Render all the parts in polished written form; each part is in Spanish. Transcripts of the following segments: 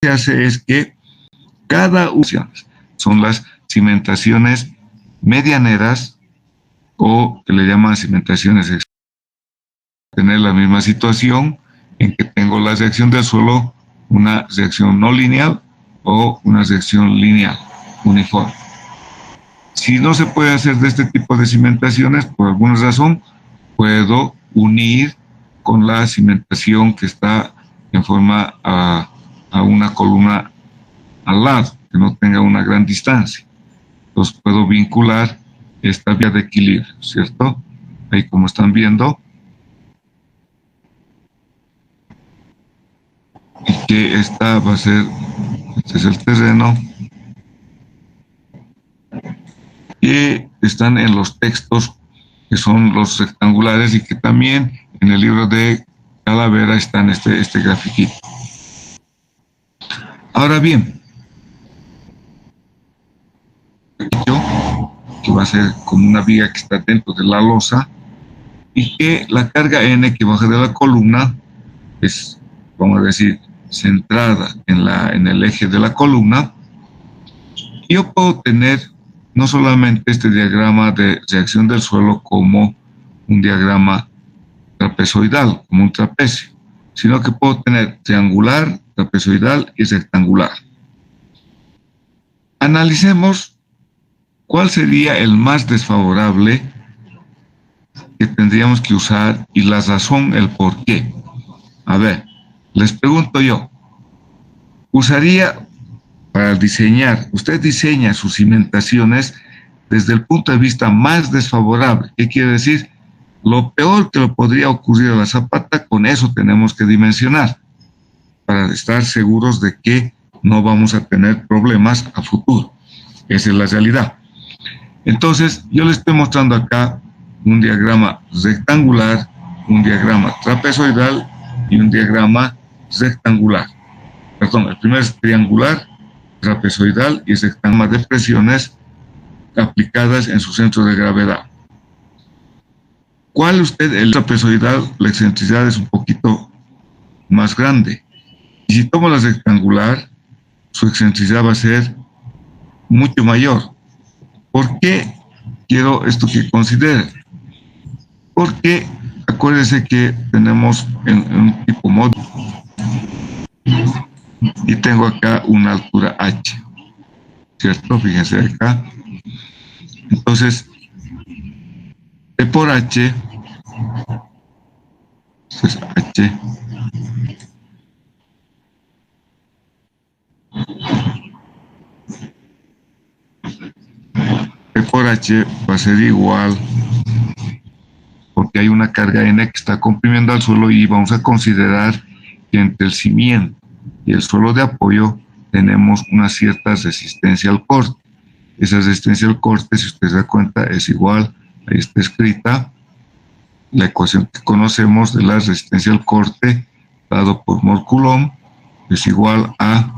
que hace es que cada una son las cimentaciones medianeras o que le llaman cimentaciones tener la misma situación en que tengo la sección del suelo, una sección no lineal o una sección lineal uniforme. Si no se puede hacer de este tipo de cimentaciones, por alguna razón, puedo unir con la cimentación que está en forma a una columna al lado, que no tenga una gran distancia. Entonces puedo vincular esta vía de equilibrio, ¿cierto? Ahí como están viendo. Y que esta va a ser, este es el terreno. Y están en los textos que son los rectangulares y que también en el libro de Calavera está en este grafiquito. Ahora bien, que va a ser como una viga que está dentro de la losa y que la carga N que baja de la columna es, vamos a decir, centrada en el eje de la columna. Yo puedo tener no solamente este diagrama de reacción del suelo como un diagrama trapezoidal, como un trapecio, sino que puedo tener triangular, trapezoidal y rectangular. Analicemos cuál sería el más desfavorable que tendríamos que usar y la razón, el por qué. A ver, les pregunto yo, usaría para diseñar, usted diseña sus cimentaciones desde el punto de vista más desfavorable. ¿Qué quiere decir? Lo peor que le podría ocurrir a la zapata, con eso tenemos que dimensionar para estar seguros de que no vamos a tener problemas a futuro. Esa es la realidad. Entonces, yo les estoy mostrando acá un diagrama rectangular, un diagrama trapezoidal y un diagrama rectangular. Perdón, el primero es triangular, trapezoidal y rectangular de presiones aplicadas en su centro de gravedad. ¿Cuál usted? El trapezoidal, la excentricidad es un poquito más grande. Y si tomo la rectangular, su excentricidad va a ser mucho mayor. ¿Por qué quiero esto que considere? Porque acuérdense que tenemos en un tipo módulo y tengo acá una altura h, ¿cierto? Fíjense acá. Entonces, E por h, esto es h, E por h va a ser igual, porque hay una carga N que está comprimiendo al suelo y vamos a considerar que entre el cimiento y el suelo de apoyo tenemos una cierta resistencia al corte. Esa resistencia al corte, si usted se da cuenta, es igual, ahí está escrita, la ecuación que conocemos de la resistencia al corte dado por Mol Coulomb es igual a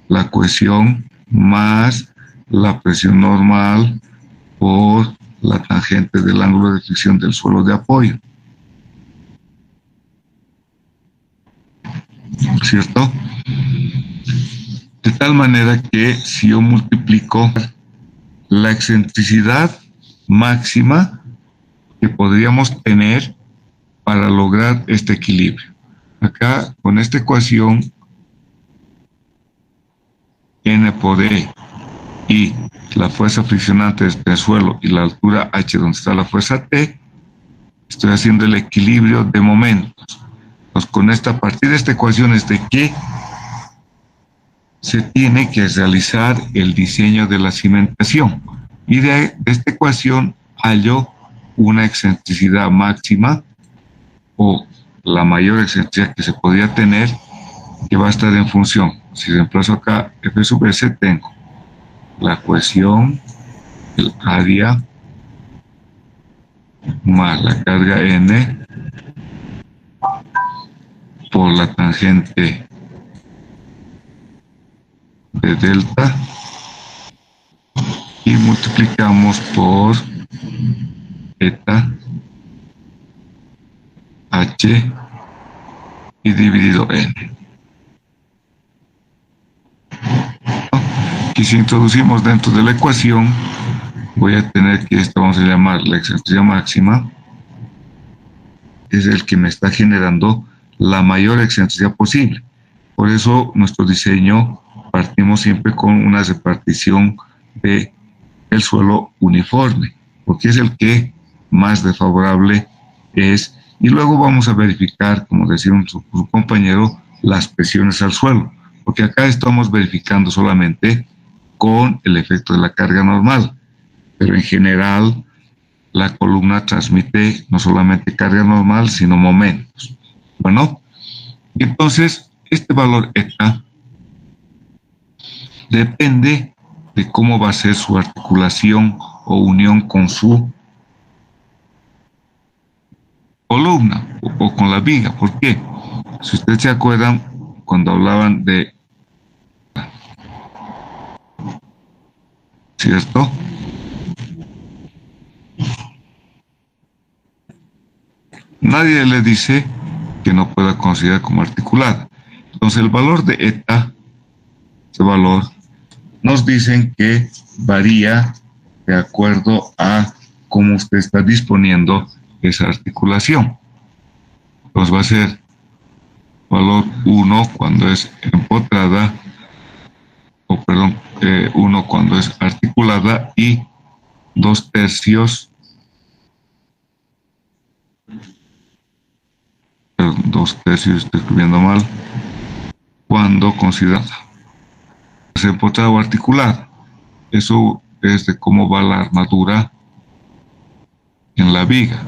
la cohesión más la presión normal por la tangente del ángulo de fricción del suelo de apoyo. ¿Cierto? De tal manera que si yo multiplico la excentricidad máxima que podríamos tener para lograr este equilibrio. Acá, con esta ecuación, N por E y la fuerza friccionante del suelo y la altura H donde está la fuerza T, estoy haciendo el equilibrio de momentos. Entonces, con esta, a partir de esta ecuación es de que se tiene que realizar el diseño de la cimentación. Y de esta ecuación hallo una excentricidad máxima o la mayor excentricidad que se podría tener, que va a estar en función. Si reemplazo acá F sub S, tengo la cohesión, el área, más la carga N por la tangente de delta y multiplicamos por eta H y dividido N. que si introducimos dentro de la ecuación, voy a tener que esto vamos a llamar la excentricidad máxima, es el que me está generando la mayor excentricidad posible. Por eso nuestro diseño partimos siempre con una repartición del suelo uniforme, porque es el que más desfavorable es. Y luego vamos a verificar, como decía su compañero, las presiones al suelo, porque acá estamos verificando solamente con el efecto de la carga normal, pero en general la columna transmite no solamente carga normal, sino momentos. Bueno, entonces este valor eta depende de cómo va a ser su articulación o unión con su columna o con la viga. ¿Por qué? Si ustedes se acuerdan, cuando hablaban de, ¿cierto? Nadie le dice que no pueda considerar como articulada. Entonces el valor de eta, ese valor, nos dicen que varía de acuerdo a cómo usted está disponiendo esa articulación. Entonces va a ser valor 1 cuando es empotrada, o perdón, 1 cuando es articulada y 2/3, perdón, 2/3, estoy escribiendo mal, cuando considerada es empotrada o articulada. Eso es de cómo va la armadura en la viga,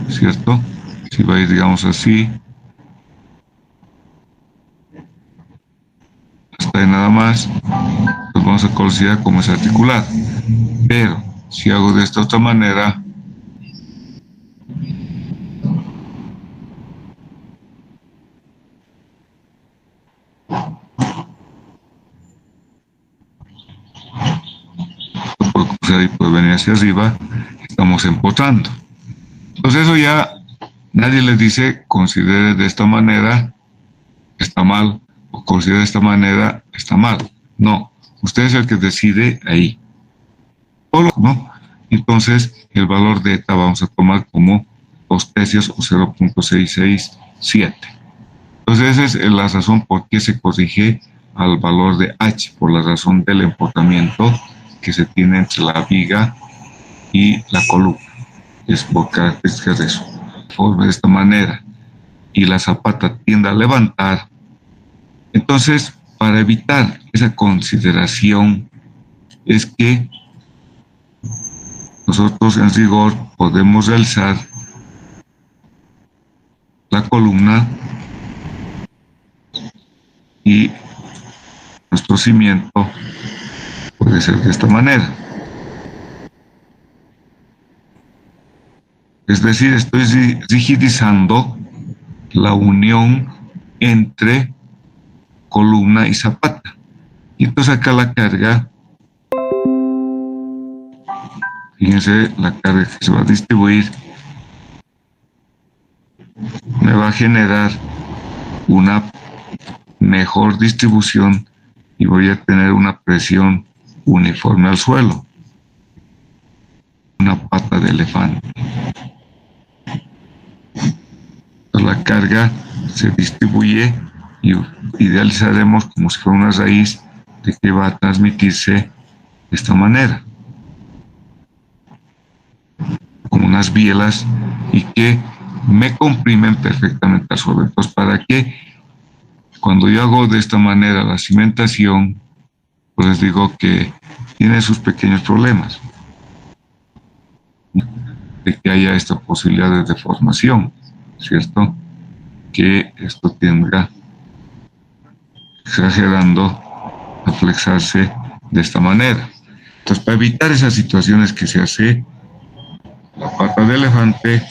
¿cierto? Si va a ir, digamos así, hasta ahí nada más, pues vamos a considerar como es articulada. Pero si hago de esta otra manera, y puede venir hacia arriba, estamos empotrando. Entonces eso ya nadie les dice considere de esta manera, está mal, o considere de esta manera, está mal. No, usted es el que decide ahí. ¿No? Entonces el valor de eta vamos a tomar como 2/3 o 0.667. Entonces esa es la razón por qué se corrige al valor de h, por la razón del empotramiento que se tiene entre la viga y la columna. Es por características de eso. Forma de esta manera y la zapata tiende a levantar. Entonces, para evitar esa consideración, es que nosotros en rigor podemos realizar la columna y nuestro cimiento puede ser de esta manera. Es decir, estoy rigidizando la unión entre columna y zapata. Y entonces acá la carga, fíjense, la carga que se va a distribuir me va a generar una mejor distribución y voy a tener una presión uniforme al suelo. Una pata de elefante. La carga se distribuye y idealizaremos como si fuera una raíz de que va a transmitirse de esta manera, como unas bielas, y que me comprimen perfectamente al suelo. Entonces, para que cuando yo hago de esta manera la cimentación, pues les digo que tiene sus pequeños problemas de que haya esta posibilidad de deformación, ¿cierto? Que esto tenga exagerando a flexarse de esta manera. Entonces, para evitar esas situaciones que se hace la pata de elefante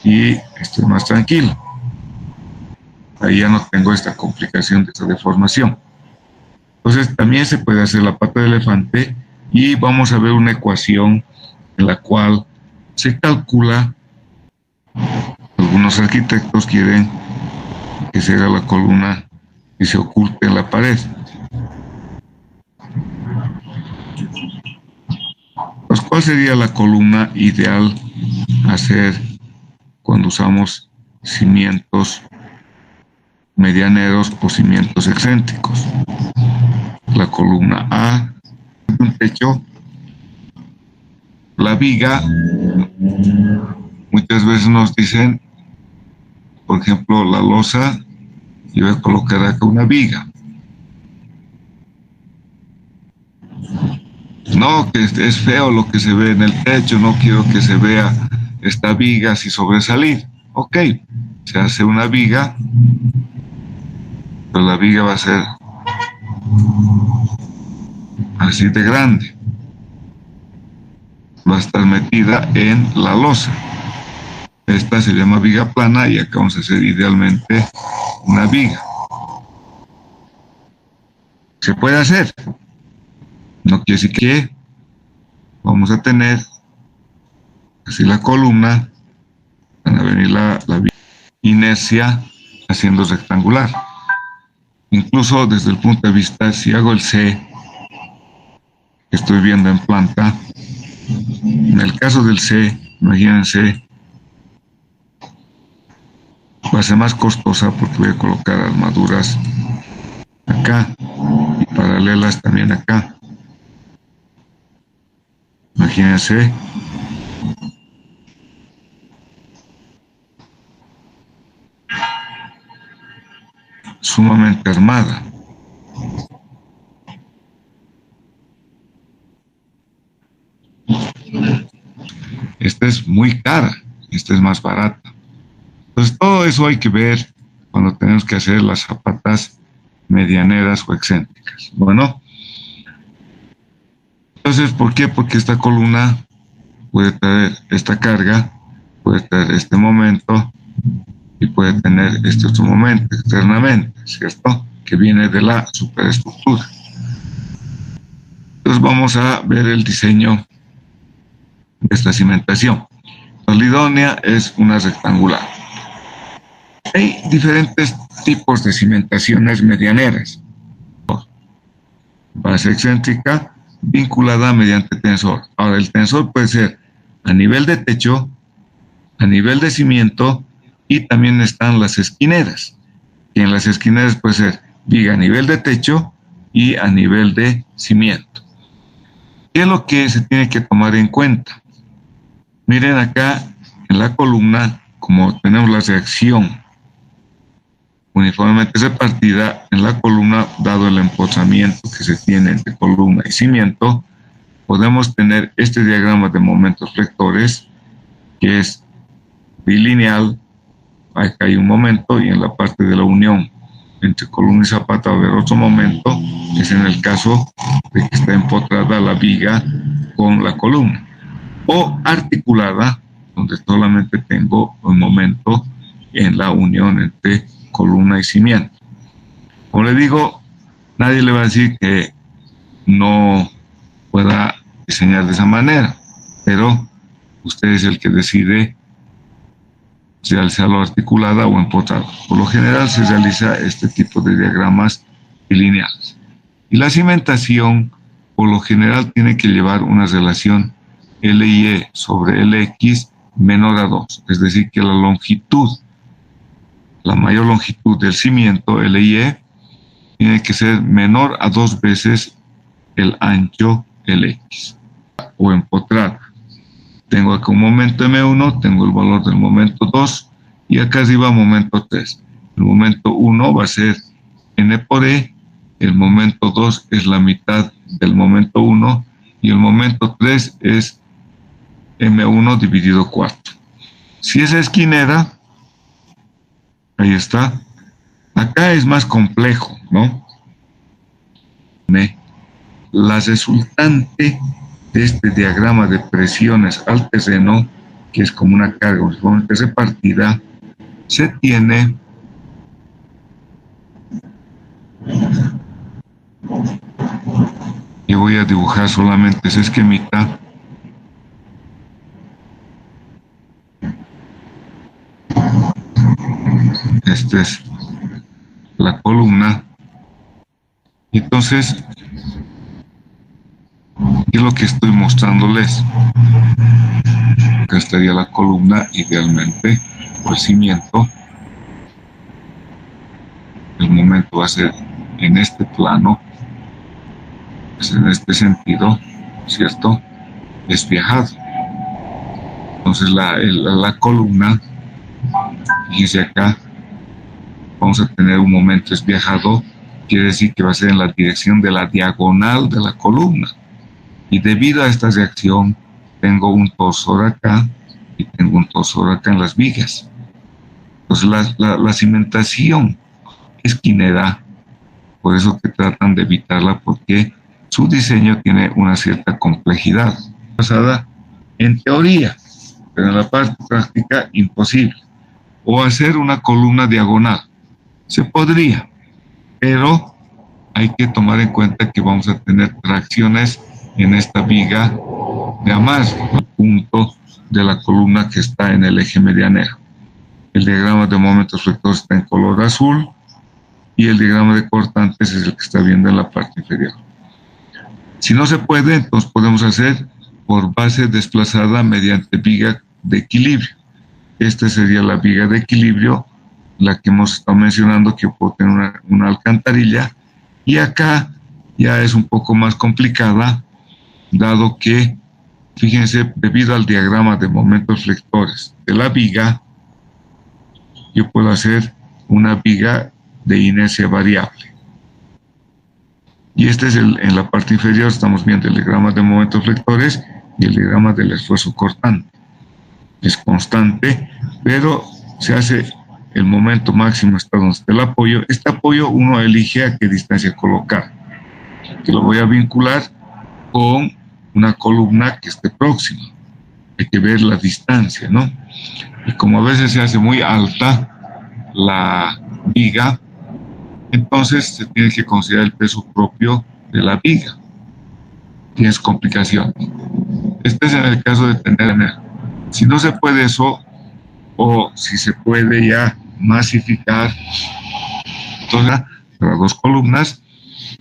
y estoy más tranquilo. Ahí ya no tengo esta complicación de esta deformación. Entonces, también se puede hacer la pata de elefante y vamos a ver una ecuación en la cual se calcula. Algunos arquitectos quieren que se haga la columna y se oculte en la pared. ¿cuál sería la columna ideal a hacer cuando usamos cimientos medianeros o cimientos excéntricos? La columna A, un techo, la viga. Muchas veces nos dicen, por ejemplo, la losa, yo voy a colocar acá una viga. No, que es feo lo que se ve en el techo, no quiero que se vea esta viga así sobresalir. Ok, se hace una viga, pero la viga va a ser así de grande. Va a estar metida en la losa. Esta se llama viga plana y acá vamos a hacer idealmente una viga. Se puede hacer. No quiere decir que vamos a tener así la columna, van a venir la inercia haciendo rectangular. Incluso desde el punto de vista, si hago el C, que estoy viendo en planta, en el caso del C, imagínense, va a ser más costosa porque voy a colocar armaduras acá y paralelas también acá. Imagínense. Sumamente armada. Esta es muy cara, esta es más barata. Entonces todo eso hay que ver cuando tenemos que hacer las zapatas medianeras o excéntricas. Bueno, entonces, ¿por qué? Porque esta columna puede traer esta carga, puede traer este momento y puede tener este otro momento externamente, ¿cierto? Que viene de la superestructura. Entonces vamos a ver el diseño de esta cimentación. La idónea es una rectangular. Hay diferentes tipos de cimentaciones medianeras. Base excéntrica vinculada mediante tensor. Ahora, el tensor puede ser a nivel de techo, a nivel de cimiento, y también están las esquineras. Y en las esquineras puede ser viga a nivel de techo y a nivel de cimiento. ¿Qué es lo que se tiene que tomar en cuenta? Miren acá en la columna, como tenemos la reacción uniformemente repartida en la columna, dado el emplazamiento que se tiene entre columna y cimiento, podemos tener este diagrama de momentos flectores, que es bilineal. Acá hay un momento y en la parte de la unión entre columna y zapata va a haber otro momento, que es en el caso de que está empotrada la viga con la columna. O articulada, donde solamente tengo un momento en la unión entre columna y cimiento. Como le digo, nadie le va a decir que no pueda diseñar de esa manera, pero usted es el que decide realizarlo articulada o empotrada. Por lo general se realiza este tipo de diagramas bilineales. Y la cimentación, por lo general, tiene que llevar una relación LIE sobre LX menor a 2, es decir, que la longitud, la mayor longitud del cimiento, LIE, tiene que ser menor a 2 veces el ancho LX, o empotrada. Tengo acá un momento M1, tengo el valor del momento 2, y acá arriba momento 3. El momento 1 va a ser N por E, el momento 2 es la mitad del momento 1, y el momento 3 es M1 dividido 4. Si es esquinera, ahí está. Acá es más complejo, ¿no? La resultante de este diagrama de presiones al terreno, que es como una carga uniformemente repartida, se tiene y voy a dibujar solamente ese esquemita. Esta es la columna. Entonces, Y es lo que estoy mostrándoles. Acá estaría la columna, idealmente, o el cimiento. El momento va a ser en este plano, pues en este sentido, ¿cierto? Es viajado. Entonces la columna, fíjense acá, vamos a tener un momento es viajado, quiere decir que va a ser en la dirección de la diagonal de la columna. Y debido a esta reacción, tengo un torsor acá y tengo un torsor acá en las vigas. Entonces la cimentación esquinera, por eso que tratan de evitarla, porque su diseño tiene una cierta complejidad. Basada en teoría, pero en la parte práctica imposible. O hacer una columna diagonal. Se podría, pero hay que tomar en cuenta que vamos a tener tracciones en esta viga de amarre, el punto de la columna que está en el eje medianero. El diagrama de momentos flectores está en color azul y el diagrama de cortantes es el que está viendo en la parte inferior. Si no se puede, entonces podemos hacer por base desplazada mediante viga de equilibrio. Esta sería la viga de equilibrio, la que hemos estado mencionando, que puede tener una alcantarilla, y acá ya es un poco más complicada, dado que, fíjense, debido al diagrama de momentos flectores de la viga, yo puedo hacer una viga de inercia variable. Y este es en la parte inferior, estamos viendo el diagrama de momentos flectores y el diagrama del esfuerzo cortante. Es constante, pero se hace el momento máximo está donde está el apoyo. Este apoyo uno elige a qué distancia colocar, que lo voy a vincular con una columna que esté próxima. Hay que ver la distancia, ¿no? Y como a veces se hace muy alta la viga, entonces se tiene que considerar el peso propio de la viga. Tienes complicaciones. Este es en el caso de tener. Si no se puede eso, o si se puede ya masificar, entonces para dos columnas,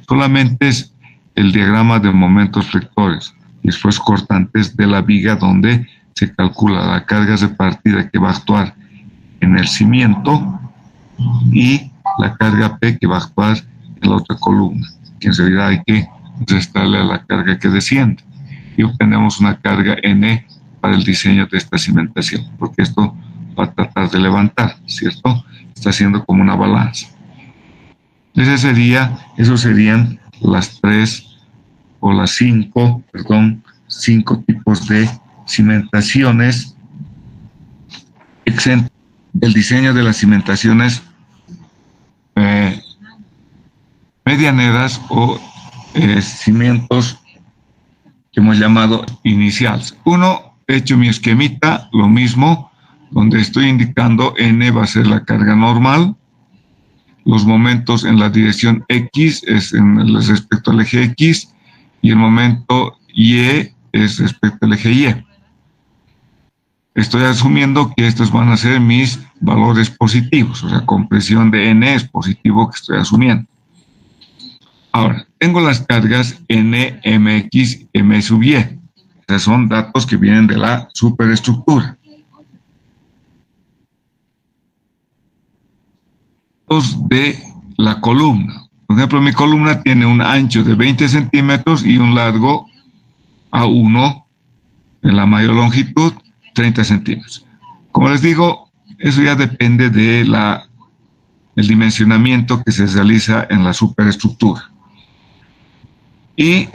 solamente es el diagrama de momentos flectores y después cortantes de la viga, donde se calcula la carga de partida que va a actuar en el cimiento y la carga P que va a actuar en la otra columna, que en realidad hay que restarle a la carga que desciende, y obtenemos una carga N para el diseño de esta cimentación, porque esto va a tratar de levantar, ¿cierto? Está haciendo como una balanza. Esos serían las cinco tipos de cimentaciones. El diseño de las cimentaciones medianeras o cimientos que hemos llamado iniciales. He hecho mi esquemita, lo mismo, donde estoy indicando N va a ser la carga normal, los momentos en la dirección X es respecto al eje X, y el momento Y es respecto al eje Y. Estoy asumiendo que estos van a ser mis valores positivos, o sea, compresión de N es positivo que estoy asumiendo. Ahora, tengo las cargas N, MX, M sub Y. Esos son datos que vienen de la superestructura. De la columna. Por ejemplo, mi columna tiene un ancho de 20 centímetros y un largo A1 en la mayor longitud, 30 centímetros. Como les digo, eso ya depende de el dimensionamiento que se realiza en la superestructura. Y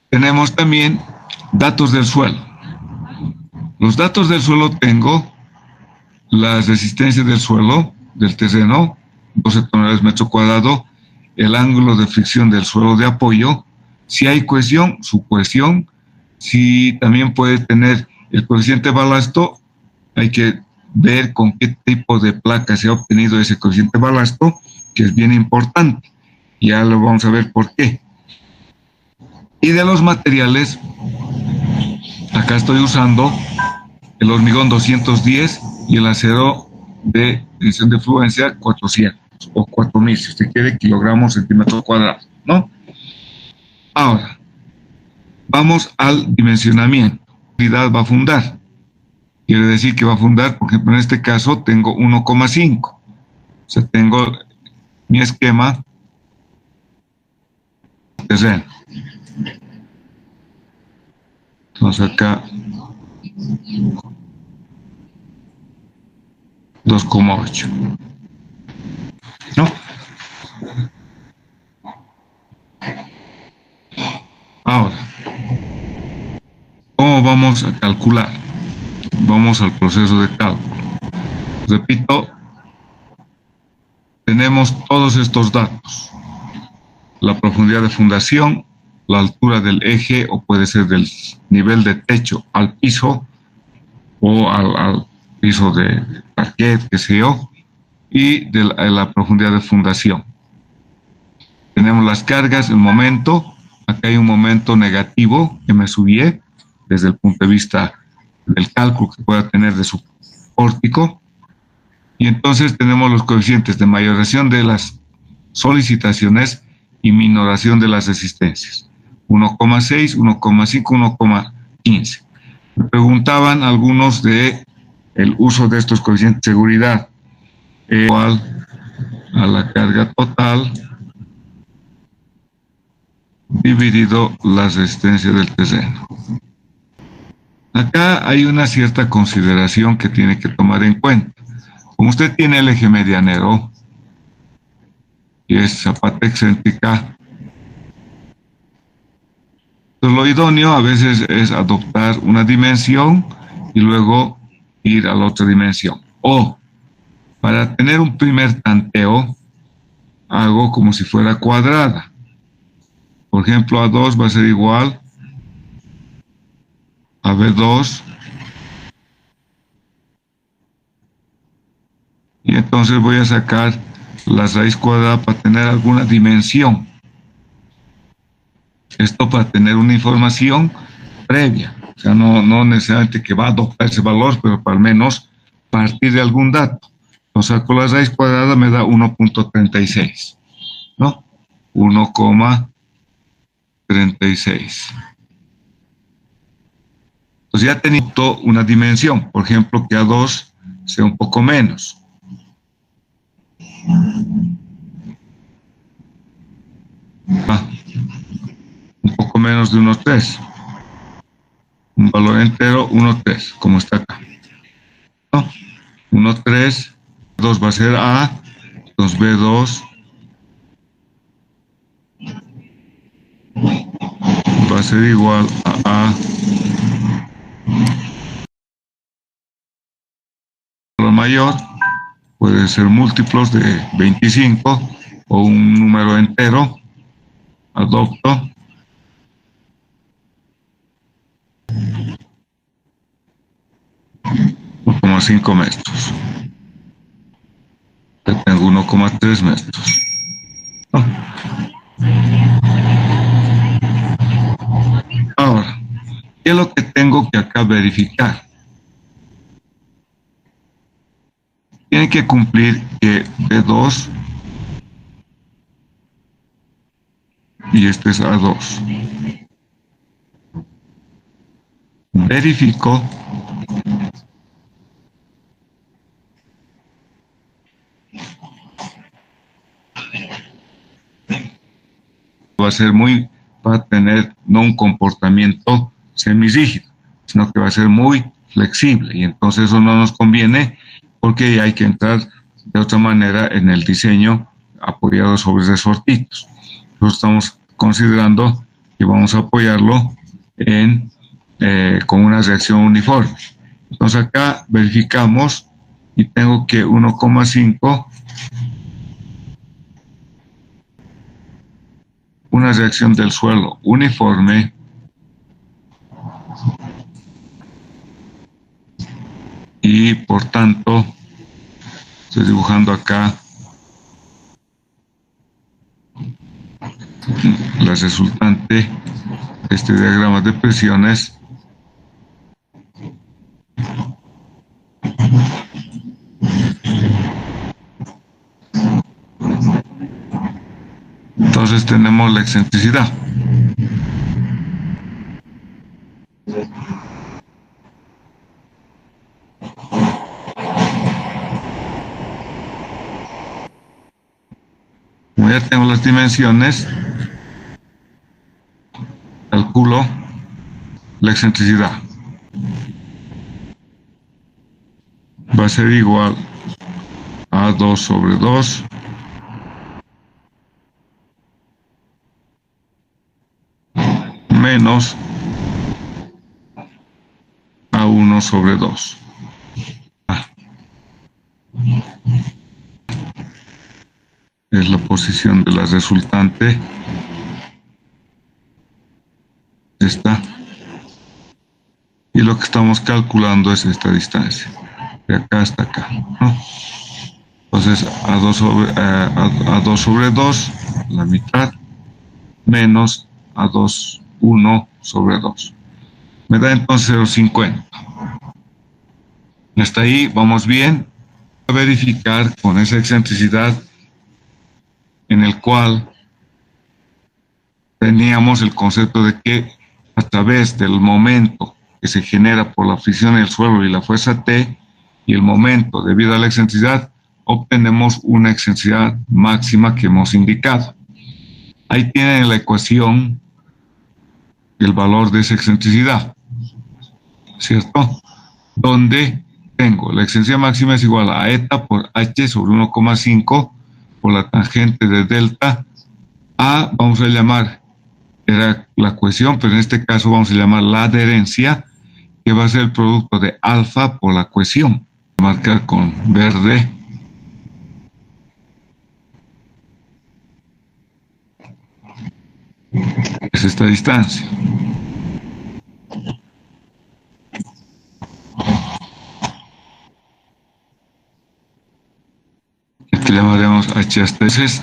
tenemos también datos del suelo. Los datos del suelo tengo la resistencia del suelo, del terreno, 12 toneladas metro cuadrado, el ángulo de fricción del suelo de apoyo, si hay cohesión, su cohesión, si también puede tener el coeficiente balasto, hay que ver con qué tipo de placa se ha obtenido ese coeficiente balasto, que es bien importante. Ya lo vamos a ver por qué. Y de los materiales, acá estoy usando el hormigón 210 y el acero de tensión de fluencia 400. o 4.000, si usted quiere, kilogramos, centímetros cuadrados, ¿no? Ahora, vamos al dimensionamiento. La unidad va a fundar. Quiere decir que va a fundar, por ejemplo, en este caso tengo 1,5. O sea, tengo mi esquema terreno. Entonces acá 2,8. ¿No? Ahora, ¿cómo vamos a calcular? Vamos al proceso de cálculo. Repito, tenemos todos estos datos. La profundidad de fundación, la altura del eje, o puede ser del nivel de techo al piso, o al piso de parquet, qué sé yo, y de la profundidad de fundación. Tenemos las cargas, el momento. Acá hay un momento negativo que me subí desde el punto de vista del cálculo que pueda tener de su pórtico. Y entonces tenemos los coeficientes de mayoración de las solicitaciones y minoración de las resistencias. 1,6, 1,5, 1,15. Me preguntaban algunos de el uso de estos coeficientes de seguridad igual a la carga total dividido la resistencia del terreno. Acá hay una cierta consideración que tiene que tomar en cuenta. Como usted tiene el eje medianero, y es zapata excéntrica, pues lo idóneo a veces es adoptar una dimensión y luego ir a la otra dimensión. O, para tener un primer tanteo, hago como si fuera cuadrada. Por ejemplo, A2 va a ser igual a B2. Y entonces voy a sacar la raíz cuadrada para tener alguna dimensión. Esto para tener una información previa. O sea, no necesariamente que va a adoptar ese valor, pero para al menos partir de algún dato. Entonces, con la raíz cuadrada me da 1,36, ¿no? 1,36. Entonces ya tengo una dimensión. Por ejemplo, que A2 sea un poco menos. Un poco menos de 1,3. Un valor entero, 1,3, como está acá. ¿No? 1,3, 2 va a ser A, entonces B2 va a ser igual a valor mayor, puede ser múltiplos de 25 o un número entero, adopto 1,5 metros. Ya tengo 1,3 metros. Oh. Ahora, ¿qué es lo que tengo que acá verificar? Tiene que cumplir que B2 y este es A2. Verifico va a tener no un comportamiento semirrígido, sino que va a ser muy flexible, y entonces eso no nos conviene porque hay que entrar de otra manera en el diseño apoyado sobre resortitos. Nosotros estamos considerando que vamos a apoyarlo con una reacción uniforme. Entonces acá verificamos y tengo que 1,5, una reacción del suelo uniforme, y por tanto estoy dibujando acá la resultante de este diagrama de presiones. entonces tenemos la excentricidad. Como ya tengo las dimensiones, calculo la excentricidad. Va a ser igual a 2 sobre 2 menos a 1 sobre 2. Es la posición de la resultante. Esta. Y lo que estamos calculando es esta distancia. De acá hasta acá, ¿no? Entonces, a 2 sobre 2, la mitad, menos a 2, 1 sobre 2. Me da entonces 0,50. Hasta ahí vamos bien. A verificar con esa excentricidad en el cual teníamos el concepto de que a través del momento que se genera por la fricción en el suelo y la fuerza T y el momento debido a la excentricidad, obtenemos una excentricidad máxima que hemos indicado. Ahí tienen la ecuación el valor de esa excentricidad, ¿cierto? Donde tengo la excentricidad máxima es igual a eta por h sobre 1,5 por la tangente de delta a, vamos a llamar, era la cohesión, pero en este caso vamos a llamar la adherencia, que va a ser el producto de alfa por la cohesión. Marcar con verde. Es esta distancia. Aquí llamaremos h hasta. Entonces,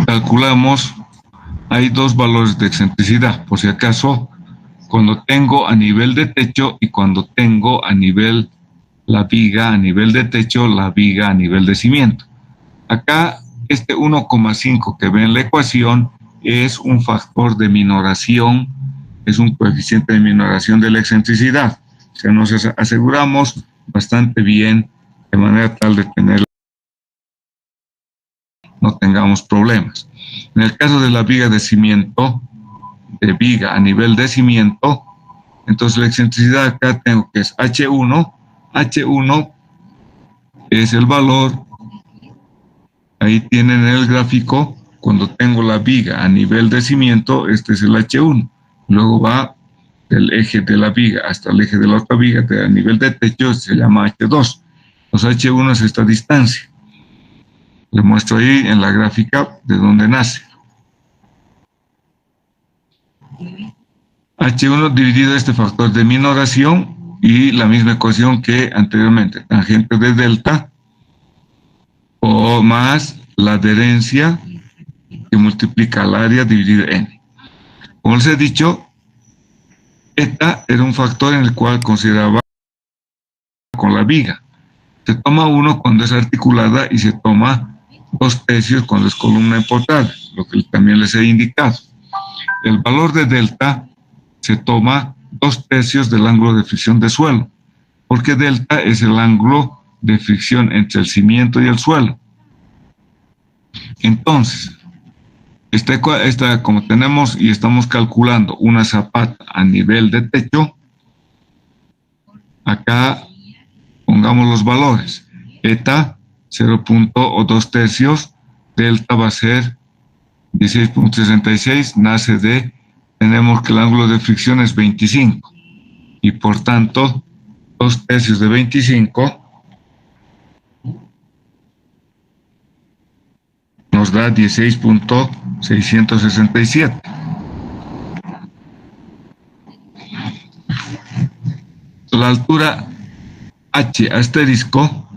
calculamos, hay dos valores de excentricidad, por si acaso, cuando tengo a nivel de techo y cuando tengo a nivel la viga a nivel de techo, la viga a nivel de cimiento. Acá, este 1,5 que ven en la ecuación es un factor de minoración, es un coeficiente de minoración de la excentricidad. O sea, nos aseguramos bastante bien de manera tal de tener, no tengamos problemas. En el caso de la viga de cimiento, de viga a nivel de cimiento, entonces la excentricidad acá tengo que es H1. H1 es el valor, ahí tienen el gráfico, cuando tengo la viga a nivel de cimiento, este es el H1. Luego va del eje de la viga hasta el eje de la otra viga, a nivel de techo se llama H2. Los H1 es esta distancia. Le muestro ahí en la gráfica de dónde nace. H1 dividido este factor de minoración y la misma ecuación que anteriormente, tangente de delta o más la adherencia que multiplica el área dividido n. Como les he dicho, eta era un factor en el cual consideraba con la viga. Se toma 1 cuando es articulada y se toma 2/3 cuando es columna empotrada, lo que también les he indicado. El valor de delta se toma 2/3 del ángulo de fricción de suelo, porque delta es el ángulo de fricción entre el cimiento y el suelo. Entonces, como tenemos y estamos calculando una zapata a nivel de techo, acá pongamos los valores. Eta 0. o 2/3, delta va a ser 16,66, nace de, tenemos que el ángulo de fricción es 25 y por tanto 2/3 de 25 nos da 16,667. La altura H asterisco,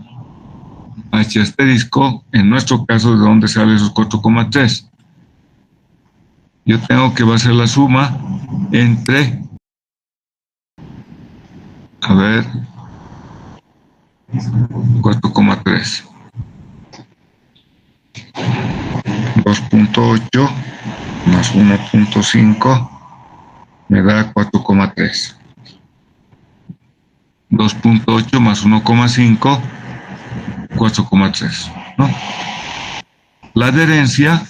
en nuestro caso, ¿de dónde sale esos 4,3? Yo tengo que va a ser la suma entre, a ver, 4,3. 2.8 más 1.5 me da 4,3. 2.8 más 1,5, 4,3, ¿no? La adherencia,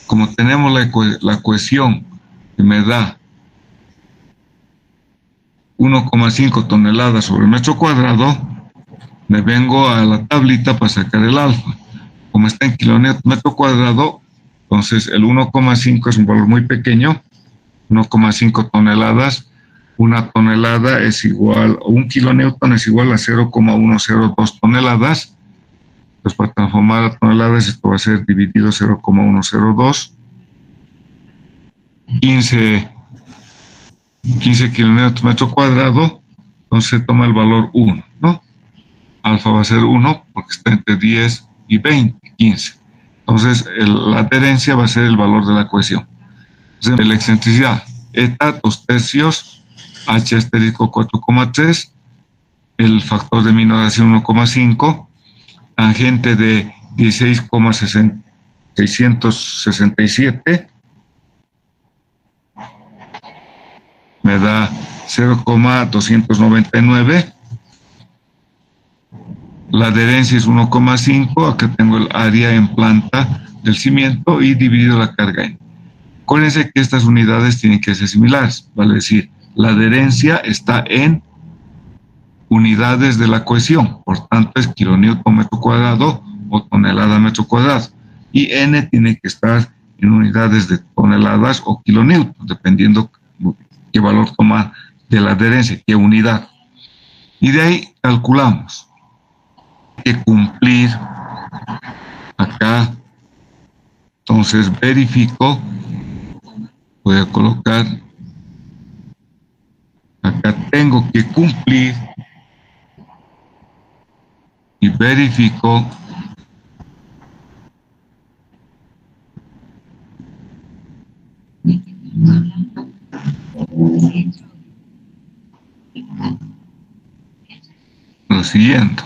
como tenemos la cohesión que me da 1,5 toneladas sobre metro cuadrado, me vengo a la tablita para sacar el alfa. Como está en kilonewton metro cuadrado, entonces el 1,5 es un valor muy pequeño, 1,5 toneladas. Una tonelada es igual, o un kilonewton es igual a 0,102 toneladas. Entonces, para transformar a toneladas, esto va a ser dividido 0,102. 15 kilonewton metro cuadrado, entonces se toma el valor 1, ¿no? Alfa va a ser 1 porque está entre 10 y 20, 15. Entonces, la adherencia va a ser el valor de la cohesión. Entonces, la excentricidad, eta 2/3, H asterisco 4,3, el factor de minoración 1,5, tangente de 16,667 me da 0,299. La adherencia es 1,5. Acá tengo el área en planta del cimiento y dividido la carga en. Acuérdense que estas unidades tienen que ser similares, vale decir, la adherencia está en unidades de la cohesión, por tanto es kilonewton metro cuadrado o tonelada metro cuadrado, y N tiene que estar en unidades de toneladas o kilonewton, dependiendo qué valor toma de la adherencia, qué unidad. Y de ahí calculamos que cumplir acá. Entonces verifico, voy a colocar acá, tengo que cumplir y verifico lo siguiente: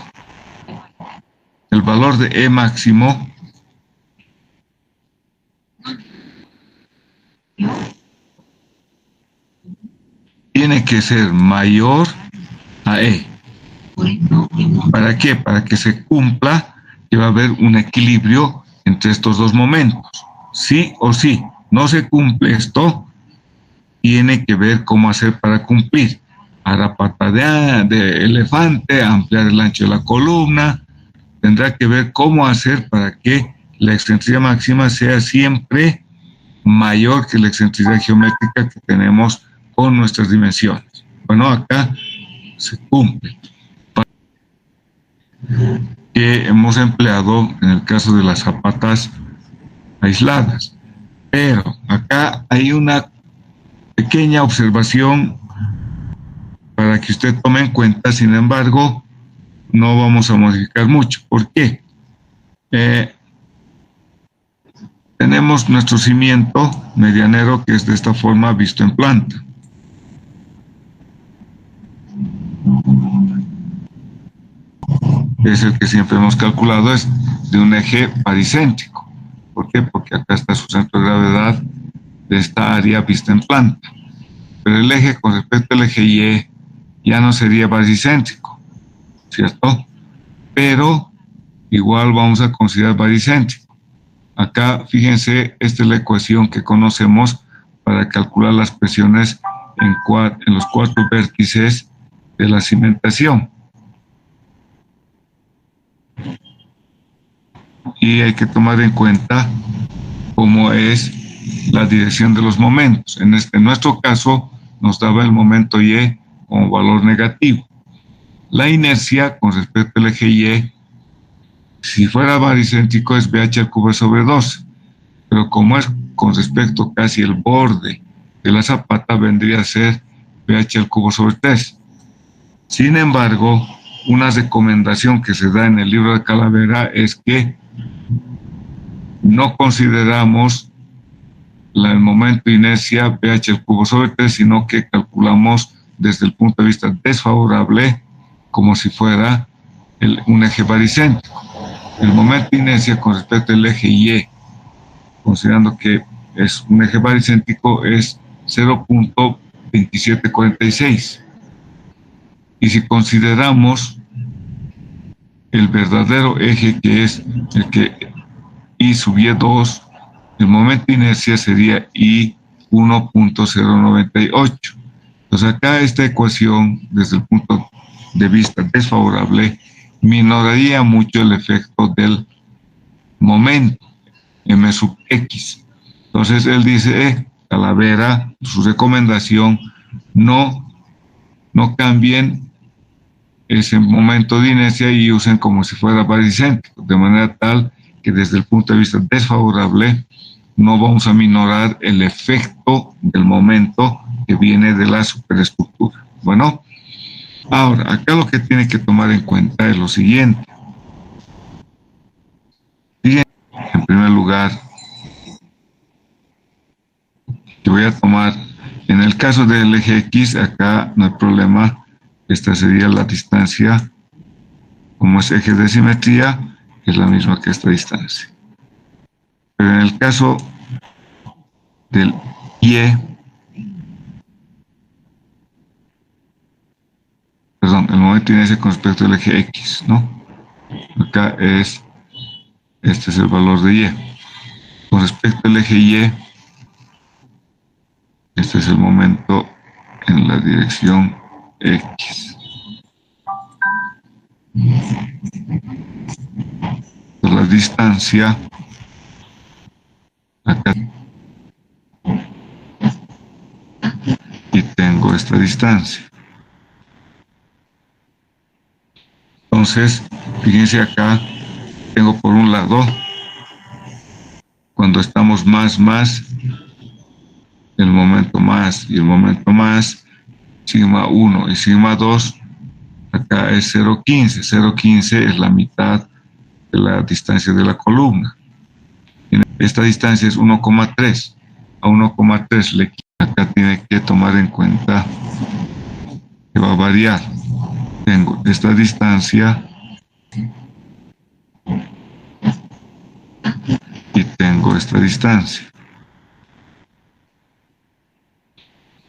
el valor de E máximo tiene que ser mayor a E. ¿Para qué? Para que se cumpla que va a haber un equilibrio entre estos dos momentos. Sí o sí. No se cumple esto, tiene que ver cómo hacer para cumplir. Hará pata de elefante, ampliar el ancho de la columna. Tendrá que ver cómo hacer para que la excentricidad máxima sea siempre mayor que la excentricidad geométrica que tenemos con nuestras dimensiones. Bueno, acá se cumple. Que hemos empleado en el caso de las zapatas aisladas. Pero acá hay una pequeña observación para que usted tome en cuenta. Sin embargo, no vamos a modificar mucho. ¿Por qué? Tenemos nuestro cimiento medianero que es de esta forma visto en planta. Es el que siempre hemos calculado, es de un eje baricéntrico. ¿Por qué? Porque acá está su centro de gravedad de esta área vista en planta. Pero el eje con respecto al eje Y ya no sería baricéntrico, ¿cierto? Pero igual vamos a considerar baricéntrico. Acá, fíjense, esta es la ecuación que conocemos para calcular las presiones en los 4 vértices de la cimentación. Y hay que tomar en cuenta cómo es la dirección de los momentos. En nuestro caso nos daba el momento Y como valor negativo. La inercia con respecto al eje Y, si fuera baricéntrico, es BH al cubo sobre 12, pero como es con respecto casi el borde de la zapata, vendría a ser BH al cubo sobre 3. Sin embargo, una recomendación que se da en el libro de Calavera es que no consideramos el momento de inercia BH al cubo sobre 3, sino que calculamos desde el punto de vista desfavorable, como si fuera un eje baricéntrico. El momento de inercia con respecto al eje Y considerando que es un eje baricéntrico, es 0.2746. Y si consideramos el verdadero eje, que es el que I sub Y2, el momento de inercia sería I 1.098. Entonces acá esta ecuación, desde el punto de vista desfavorable, minoraría mucho el efecto del momento, M sub X. Entonces él dice, Talavera, su recomendación, no cambien ese momento de inercia y usen como si fuera baricéntrico, de manera tal que desde el punto de vista desfavorable no vamos a minorar el efecto del momento que viene de la superestructura. Bueno, ahora, acá lo que tiene que tomar en cuenta es lo siguiente. En primer lugar, que voy a tomar, en el caso del eje X, acá no hay problema, esta sería la distancia, como es eje de simetría, es la misma que esta distancia. Pero en el caso del Y, perdón, el momento de inercia con respecto al eje X, ¿no? Acá es, este es el valor de Y. Con respecto al eje Y, este es el momento en la dirección X. La distancia, acá, y tengo esta distancia. Entonces, fíjense acá, tengo por un lado, cuando estamos más, el momento más y el momento más, sigma 1 y sigma 2, acá es 0,15. 0,15 es la mitad de la distancia de la columna. Esta distancia es 1,3. A 1,3 acá tiene que tomar en cuenta que va a variar. Tengo esta distancia y tengo esta distancia.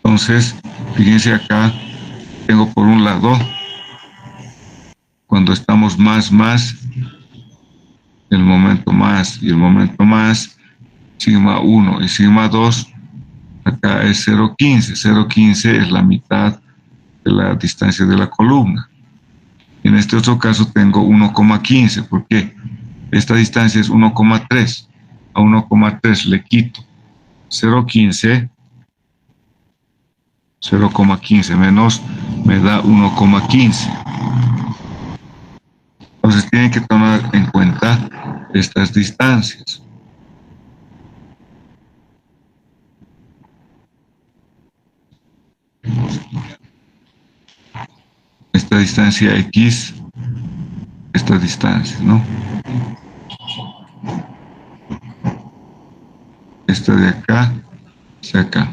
Entonces, fíjense acá, tengo por un lado, cuando estamos más, el momento más y el momento más, sigma 1 y sigma 2, acá es 0,15. 0,15 es la mitad de la distancia de la columna. En este otro caso tengo 1,15. ¿Por qué? Esta distancia es 1,3. A 1,3 le quito 0,15. 0,15 menos me da 1,15. Entonces tienen que tomar en cuenta estas distancias. Esta distancia X, esta distancia, ¿no? Esta de acá, hacia acá.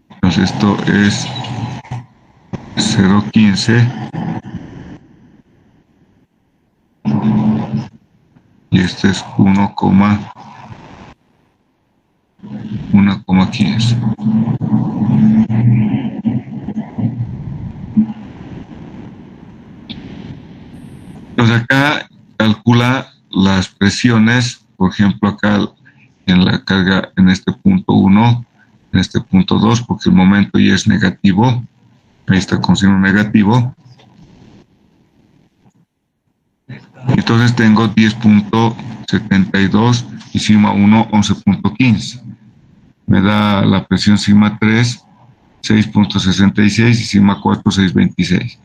Entonces esto es 0,15 y este es 1,15. Entonces acá calcula las presiones, por ejemplo acá en la carga en este punto 1, en este punto 2, porque el momento ya es negativo, ahí está con signo negativo. Entonces tengo 10.72 y sigma 1, 11.15. Me da la presión sigma 3, 6.66 y sigma 4, 6.26.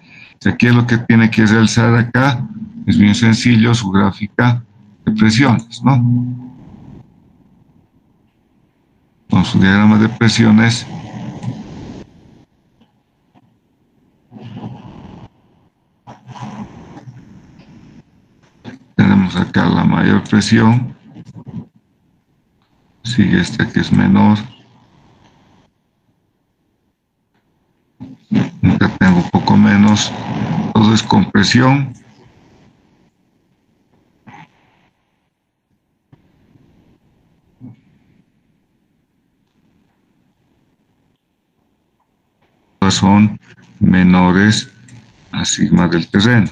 Aquí es lo que tiene que realizar acá, es bien sencillo, su gráfica de presiones, ¿no? Con su diagrama de presiones, tenemos acá la mayor presión, sigue esta que es menor, acá tengo un poco menos, todo es compresión. todas son menores a sigma del terreno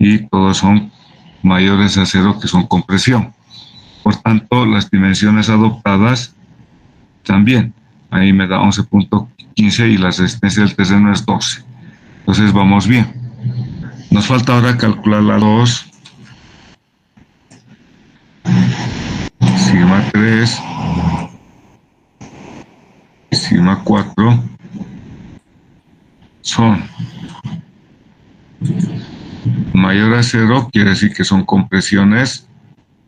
y todas son mayores a 0, que son compresión. Por tanto, las dimensiones adoptadas también. Ahí me da 11.15 y la resistencia del terreno es 12. Entonces vamos bien. Nos falta ahora calcular la 2, sigma 3, y sigma 4 son mayor a 0, quiere decir que son compresiones,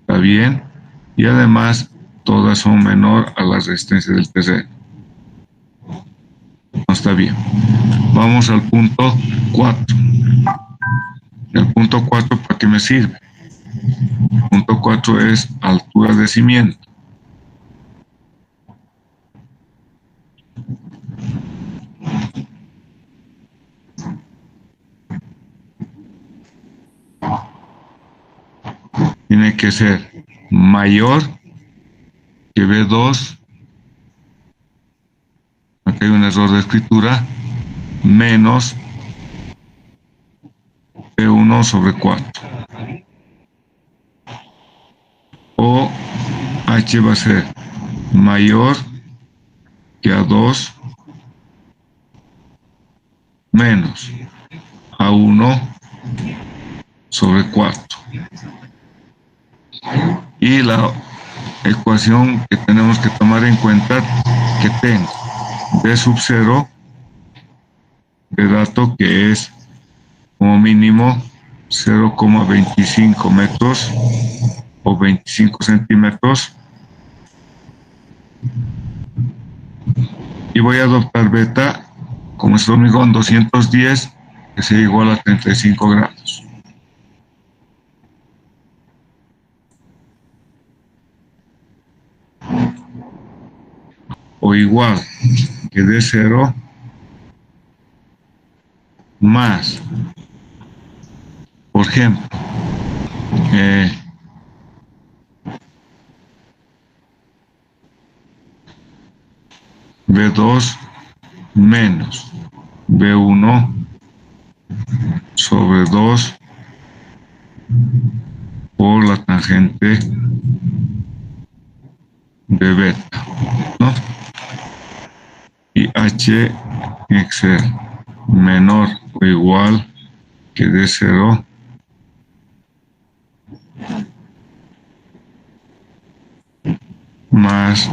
está bien, y además todas son menor a la resistencia del terreno. No está bien. Vamos al punto 4. El punto 4, ¿para qué me sirve? El punto 4 es altura de cimiento. Tiene que ser mayor que B2. Aquí hay un error de escritura. Menos B1 sobre 4. O H va a ser mayor que A2 menos A1 sobre 4. Y la ecuación que tenemos que tomar en cuenta, que tengo B sub 0 de dato, que es como mínimo 0,25 metros o 25 centímetros, y voy a adoptar beta como es hormigón 210, que sea igual a 35 grados. O igual que D0 más, por ejemplo, B2 menos B1 sobre 2 por la tangente de beta, ¿no? Y H tiene que ser menor o igual que D0 más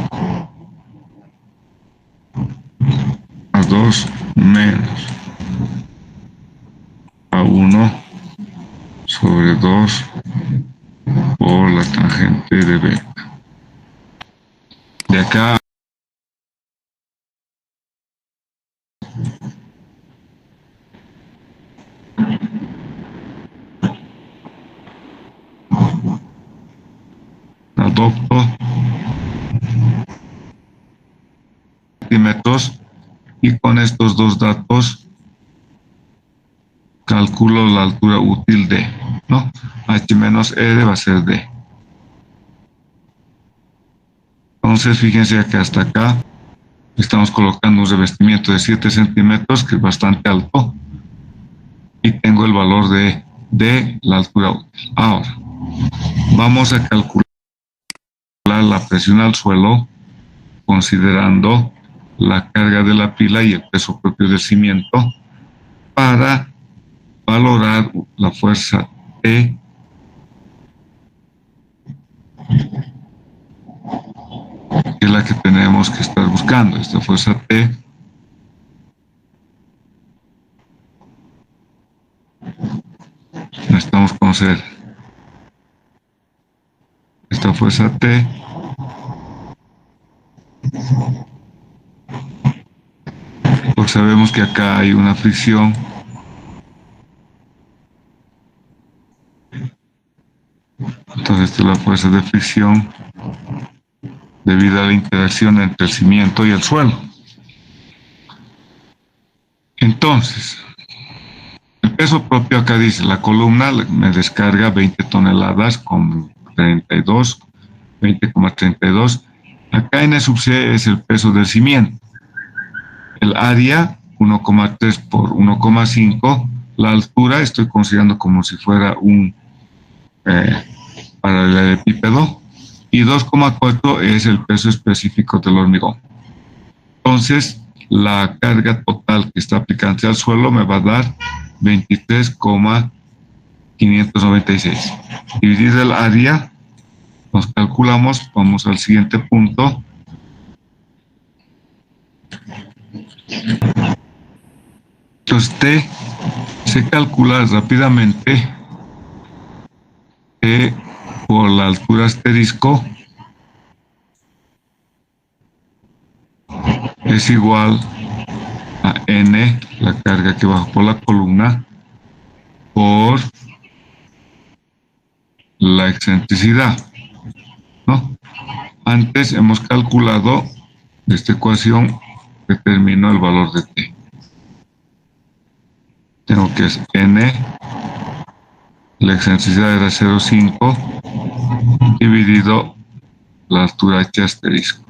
A2 menos A1 sobre 2 por la tangente de beta. De acá adopto centímetros y con estos dos datos calculo la altura útil D, ¿no? H menos R va a ser D. Entonces fíjense que hasta acá estamos colocando un revestimiento de 7 centímetros, que es bastante alto, y tengo el valor de la altura útil. Ahora vamos a calcular la presión al suelo considerando la carga de la pila y el peso propio del cimiento, para valorar la fuerza T que es la que tenemos que estar buscando. Esta fuerza T necesitamos conocer esta fuerza T porque sabemos que acá hay una fricción Entonces, esta es la fuerza de fricción debido a la interacción entre el cimiento y el suelo. Entonces, el peso propio acá dice, la columna me descarga 20 toneladas con 32, 20,32. Acá N sub C es el peso del cimiento. El área 1,3 por 1,5. La altura estoy considerando como si fuera un paralelepípedo, y 2,4 es el peso específico del hormigón. Entonces, la carga total que está aplicando al suelo me va a dar 23,596. Dividido el área, nos calculamos, vamos al siguiente punto. Entonces, T se calcula rápidamente que por la altura asterisco es igual a N, la carga que baja por la columna, por la excentricidad, ¿no? Antes hemos calculado esta ecuación, determinó el valor de T. Tengo que es N, la excentricidad era 0,5, dividido la altura H asterisco,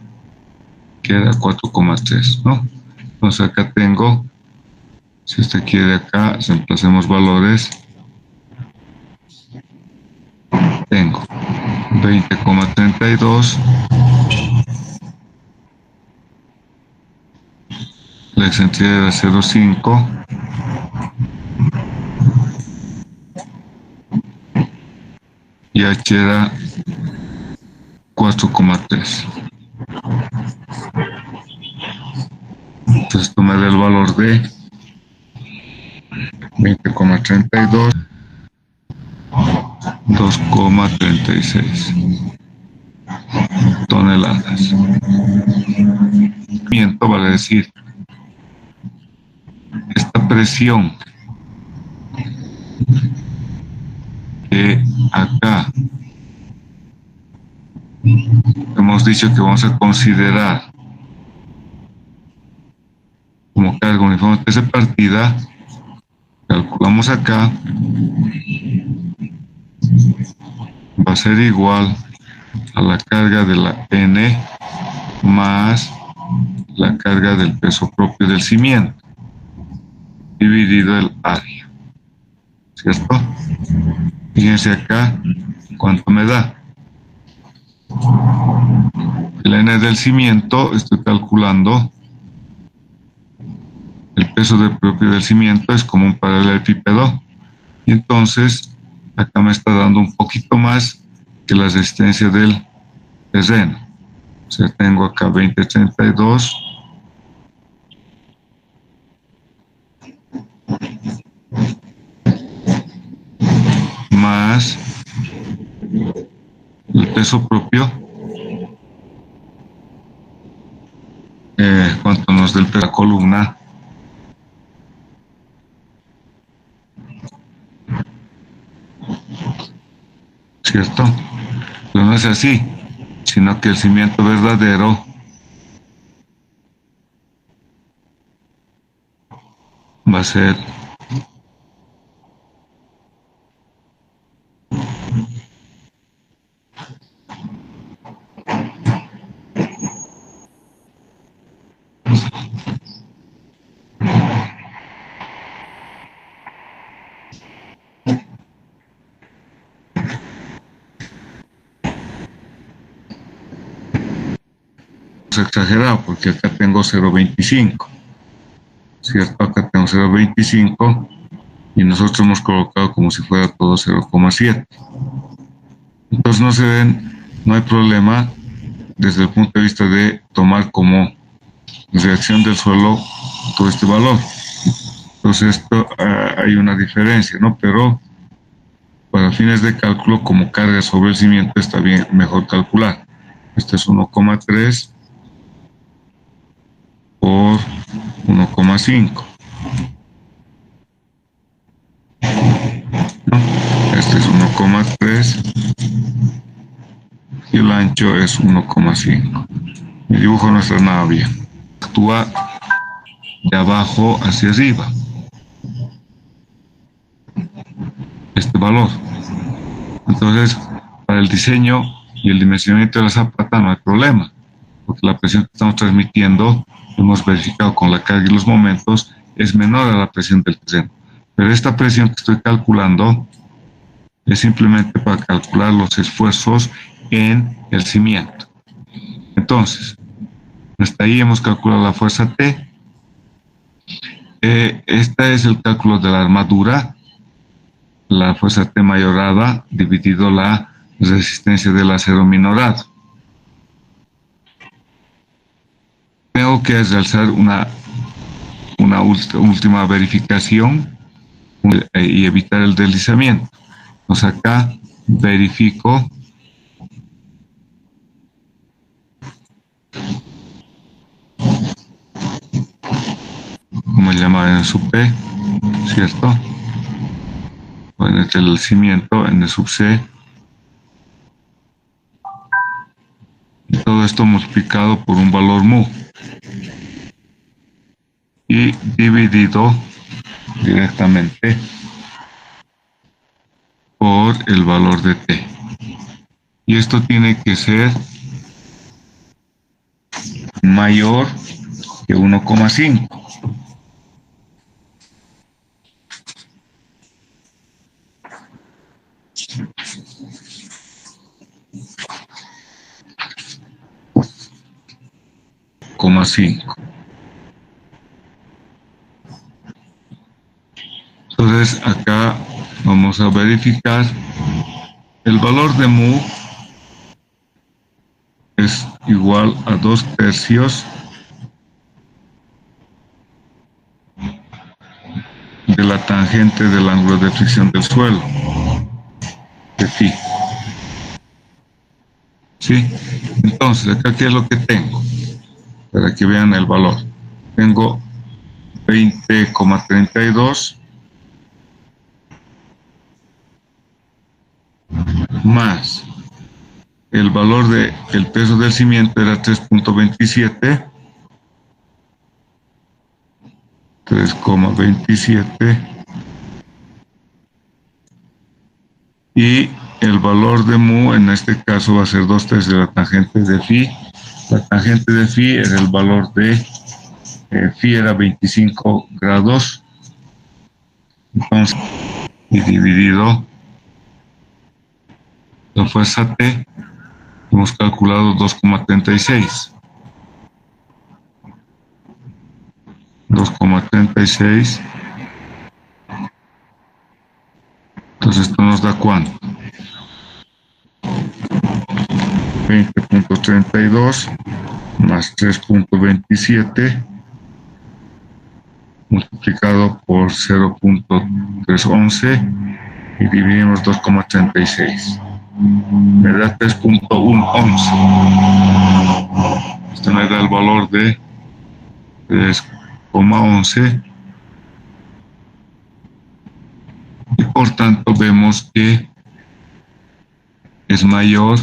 que era 4,3, ¿no? Entonces acá tengo, si usted quiere acá, reemplacemos valores, tengo 20,32, la excentricidad era 0,5, y H era 4,3. Entonces esto me da el valor de 20,32, 2,36 toneladas. Vale decir, esta presión que acá hemos dicho que vamos a considerar como carga uniforme de partida, calculamos acá, va a ser igual a la carga de la N más la carga del peso propio del cimiento dividido el área, ¿cierto? Fíjense acá cuánto me da. El N del cimiento, estoy calculando el peso propio del cimiento, es como un paralelepípedo, y entonces acá me está dando un poquito más que la resistencia del terreno. O sea, tengo acá 20,32 más el peso propio, cuánto nos da el peso de la columna, ¿cierto? Pero no es así, sino que el cimiento verdadero va a ser exagerado, porque acá tengo 0,25, ¿cierto? Acá tengo 0,25 y nosotros hemos colocado como si fuera todo 0,7. Entonces no hay problema desde el punto de vista de tomar como reacción del suelo todo este valor. Entonces esto hay una diferencia, ¿no? Pero para fines de cálculo, como carga sobre el cimiento, está bien, mejor calcular. Este es 1,3 por 1,5. ¿No? Este es 1,3 y el ancho es 1,5. Mi dibujo no está nada bien. Actúa de abajo hacia arriba este valor. Entonces, para el diseño y el dimensionamiento de la zapata no hay problema, porque la presión que estamos transmitiendo hemos verificado con la carga y los momentos es menor a la presión del terreno. Pero esta presión que estoy calculando es simplemente para calcular los esfuerzos en el cimiento. Entonces, hasta ahí hemos calculado la fuerza T. Este es el cálculo de la armadura, la fuerza T mayorada dividido la resistencia del acero minorado. Tengo que realizar una última verificación y evitar el deslizamiento. Entonces acá verifico como llama en sub P, ¿cierto? En el cimiento, en el sub C. Y todo esto multiplicado por un valor mu. Y dividido directamente por el valor de T. Y esto tiene que ser mayor que 1,5. Entonces acá vamos a verificar el valor de mu es igual a 2/3 de la tangente del ángulo de fricción del suelo de phi. ¿Sí? Entonces acá ¿qué es lo que tengo? Para que vean el valor. Tengo 20,32 más el valor del peso del cimiento era 3,27 y el valor de mu en este caso va a ser 2/3 de la tangente de phi. La tangente de phi era el valor de phi era 25 grados, entonces y dividido la fuerza T hemos calculado 2,36. 2,36. Entonces esto nos da ¿cuánto? 20,32 más 3,27 multiplicado por 0,311 y dividimos 2,36. Me da 3,111. Esto me da el valor de 3,11 y por tanto vemos que es mayor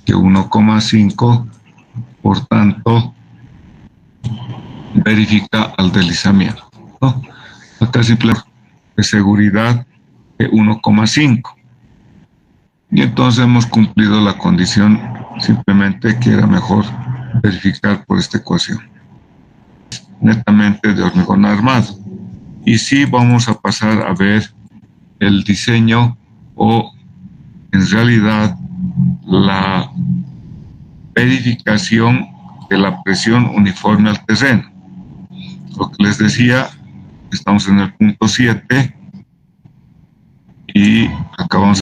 que 1,5, por tanto verifica al deslizamiento, ¿no? Acá simplemente de seguridad de 1,5 y entonces hemos cumplido la condición, simplemente que era mejor verificar por esta ecuación netamente de hormigón armado. Y sí vamos a pasar a ver el diseño o en realidad la verificación de la presión uniforme al terreno. Lo que les decía, estamos en el punto 7 y acabamos